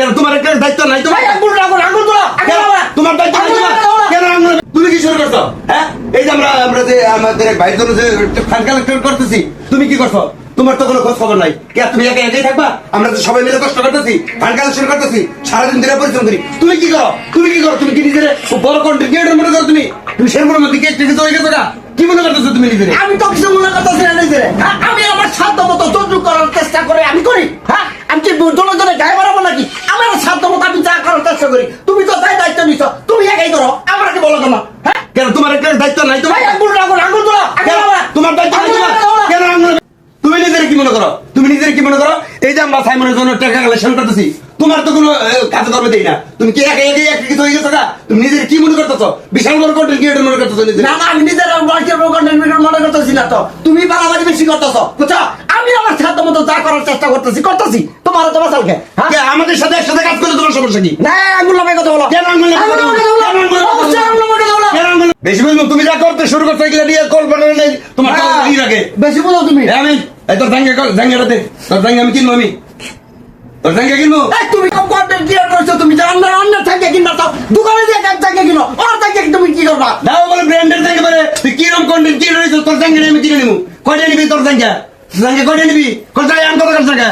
কেন তোমার একটা দায়িত্ব নাই? তোমার তোমার দায়িত্ব নাই? কেন তুমি কি শুরু করছো? হ্যাঁ, এই যে আমরা যে আমাদের এক ভাইয়ের জন্য যে ফান্ড কালেক্ট করতেছি, তুমি কি করছো? তোমার তো কোনো খোঁজ খবর নাই। কে তুমি একাই থাকবা? আমরা তো সবাই মিলে কষ্ট করতেছি, ফান্ড কালেকশন করতেছি, সারাদিন ধরে পরিশ্রম করি। তুমি কি করো? তুমি কি নিজের বড় কন্টেন্ট ক্রিয়েটর মনে করো? তুমি সেরকম মধ্যে কে হয়ে গেছো না? কি মনে করতেছো তুমি নিজের? আমি তো কিছু মনে করতেছি না নিজেরে। আমি আমার সাধ্য মতো যতটুকু করার চেষ্টা করে আমি করি। হ্যাঁ, আমি কি জনে গায়ে মারাবো নাকি? আমার সাধ্য মতো আমি যা করার চেষ্টা করি। তুমি তো তাই দায়িত্ব নিচ্ছ, তুমি একাই করো, আমরা কি বলো কেন? হ্যাঁ, কেন তোমার একটা দায়িত্ব নাই? তোমার আঙুল তোলা তোমার দায়িত্ব নাই? কেন তুমি নিজের কি মনে করো? তুমি নিজের কি মনে করো? এই যে আমরা সাইমনের জন্য টাকা কালেকশন করতেছি, তোমার তো কোনো কাজ করবে দেই না। তুমি কি একা একটা কিছু হয়ে গেছো না? তুমি নিজের কি মনে করতেছো? বিশাল বড় কন্টেন্ট ক্রিয়েটর মনে করতেছো নিজে? না না, আমি নিজের মনে করতেছি না তো। তুমি বাড়াবাড়ি বেশি করতেছো, বুঝছো? আমি আমার সাধ্য মতো যা করার চেষ্টা করতেছি। তোমার তো বাঁচালকে আমাদের সাথে একসাথে কাজ করলে তোমার সমস্যা কি? না, আঙুল নামে কথা বলো। কেন আঙুল নামে কথা বলো? বেশি বলবো? তুমি যা করতে শুরু করছো এগুলো নিয়ে কল বানানো নেই তোমার আগে। বেশি বলো তুমি। আমি তোর জাঙ্গাটাতে তোর জাঙ্গা আমি কিনবো, আমি তোর জাঙ্গা কিনবো। তুমি কম কন্টেন্ট ক্রিয়েট করছো, তুমি অন্য থাকে কিনবা তো দোকানে যে এক জায়গা কিনো, ওর থেকে তুমি কি করবা? দাও বলে ব্র্যান্ডের জাঙ্গা বলে তুই কিরকম কন্টেন্ট ক্রিয়েটর হইছো? তোর জাঙ্গা আমি কিনে নিবো। কয়টা নিবি তোর জাঙ্গা? কয়টা নিবি? কোথায় আন কত জায়গা?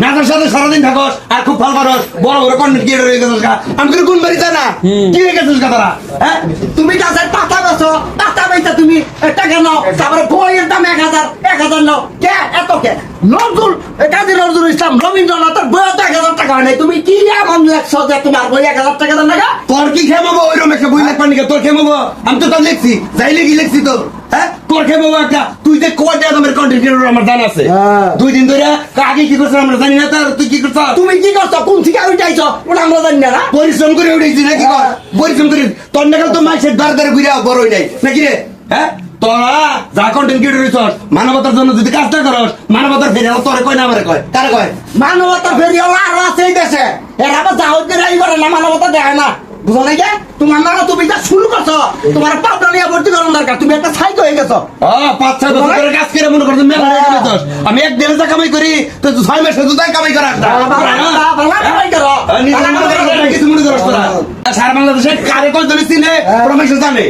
নাচের সাথে সারাদিন থাকস আর খুব ভালো পারস, বড় বড় কন্টেন্ট ক্রিয়েটর হয়ে গেছিস। আমি কিন্তু কোন বাড়িতে না কি হয়ে গেছিস তারা? হ্যাঁ, তুমি গাছের পাতা বেছো, পাতা বেচা তুমি টাকা নাও, তারপরে বইয়ের দাম 1000 নাও। কে এত কে? নজরুল কাজী নজরুল ইসলাম রবীন্দ্রনাথের বইয়ের 1000 টাকা হয় নাই। তুমি কি এমন লেখছো যে তোমার বই 1000 টাকা দেন না? তোর কি খেমাবো? ওইরকম একটা বই লেখবার নিকে তোর খেমাবো? আমি তো তার লিখছি, যাই লিখছি তো। হ্যাঁ, তোর খেমাবো একটা? তুই যে কয়টা দামের কন্টেন্ট ক্রিয়েটর আমার জানা আছে। 2 দিন ধরে আগে কি করছ আমরা জানি না। তার তুই কি করছ? তুমি কি করছো? কোন থেকে উঠাইছো ওটা আমরা জানি না। পরিশ্রম করে উঠেছি নাকি? পরিশ্রম করে তোর নাকাল তো মাইসের দ্বার দ্বারে ঘুরে বড় হই নাই নাকি রে? হ্যাঁ, তোরা যা কন্টেন্ট ক্রিয়েটর হইছস, মানবতার জন্য যদি কাজটা করস, মানবতার ফেরে তোরে কয় না আমারে কয়? কারে কয়? মানবতা ফেরিওয়ালা আরো আছে এই দেশে। এরা আবার জাহাজ করে এই করে না, মানবতা দেয় না। বুঝো নাই কে? তোমার নানা তুমি যা শুরু করছো, তোমার পাবনা নিয়ে ভর্তি করার দরকার। তুমি একটা সাইড হয়ে গেছো। 5-6 বছর ধরে কাজ করে মনে করছো মেলা হয়ে গেছস। আমি 1 দেড় টাকা কামাই করি, তো 6 মাসে তো তাই কামাই করা একটা কিছু মনে করছ তোরা? সারা বাংলাদেশে কারে কয় ধরে চিনে প্রফেসর জানে?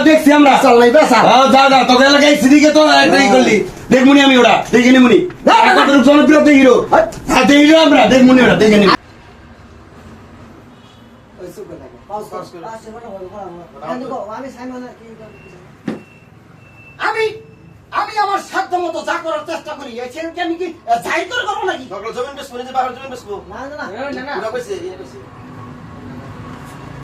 দেখছি আমরা। যা তোকে এলাকায় সিদিকে তো একটাই করলি। দেখমুনি আমি ওরা দেখে নিমুনি জনপ্রিয় হিরো হিরো আমরা দেখমুনি ওরা দেখে নিবি। আমি আমার সাধ্য মতো যা করার চেষ্টা করি। আমি কি যাই করে করবো নাকি? জমিন বেসবো, নিজে বাবার জমিন বেসবো। না না না।